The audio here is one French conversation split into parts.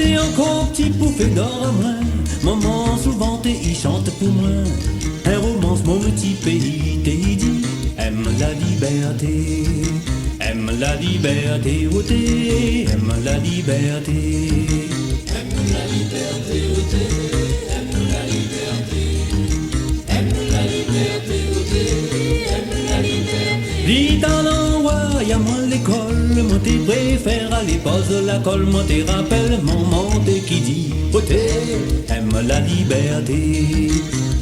t'es encore petit poufé d'or à moi. Maman souvent t'es y chante pour moi. Un romance mon petit pays t'es dit. Aime la liberté. Aime la liberté, oh t'es. Aime la liberté. Aime la liberté, oh t'es. Aime la liberté. Aime la liberté, oh t'es. Aime la liberté. Dis dans l'envoi, y'a moi l'école. Moi t'es préfère aller pose la colle. Moi t'es rappelle maman t'es qui dit. Oh t'es. Aime la liberté.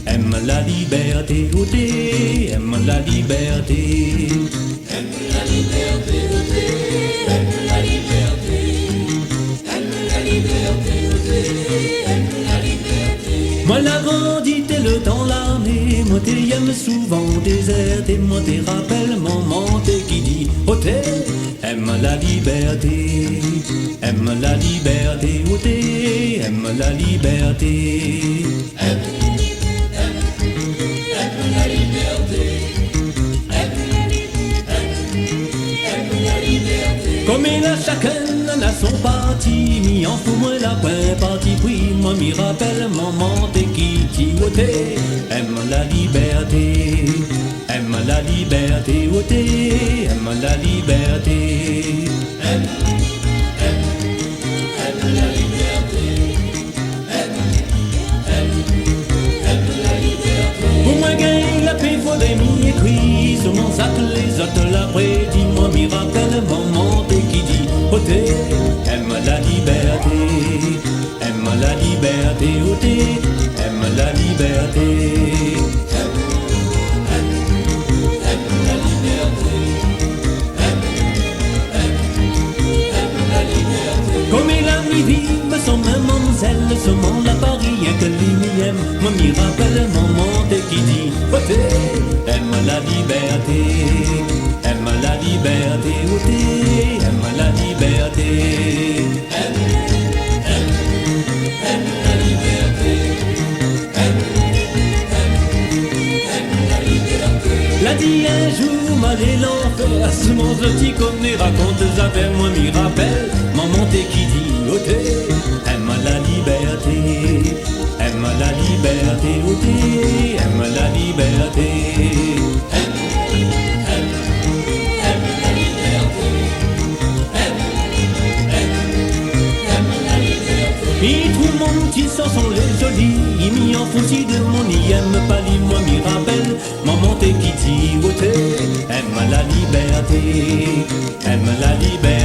Aime la liberté, oh t'es. Aime la liberté. Aime la liberté, oh t'es. Aime la liberté. Aime la liberté, oh t'es. Aime la liberté. Moi la grandi t'es le temps l'armée. Moi t'es aime souvent déserté. Moi t'es rappelle maman t'es qui dit. Oh t'es. Aime la liberté. Aime la liberté, oh t'es. Aime la liberté. Aime la liberté. Comme il a chacun a son parti, mi en fout moi la point parti pris, moi m'y rappelle maman t'es qui t'y aime la liberté, aime la liberté, t'es, aime la liberté, aime la liberté, aime la liberté. Pour moi gagne la paix faudrait m'y écrire sur mon sac les autres l'après, dis-moi m'y rappelle maman t'es qui dit. T'es, aime la liberté, aime la liberté, oh t'es, aime la liberté, aime la liberté, aime la liberté. Comme il a mis vive son même en zèle, ce monde à Paris, rien que lui aime, moi m'y rappelle maman t'es qui dit, oh t'es, aime la liberté, aime la liberté, oh t'es, aime la liberté, aime la liberté, aime la liberté. L'a dit un jour, m'allait l'enfer, ce mon petit comme les raconte des affaires, moi m'y rappelle, maman t'es qui dit, oh t'es, aime la liberté, aime la liberté, oh t'es, aime la liberté, aime la liberté. Et tout le monde qui s'en sont les jolis, il m'y en fout si de mon y aime pas li, moi m'y rappelle, maman t'es qui dit, oh t'es, aime la liberté, aime la liberté.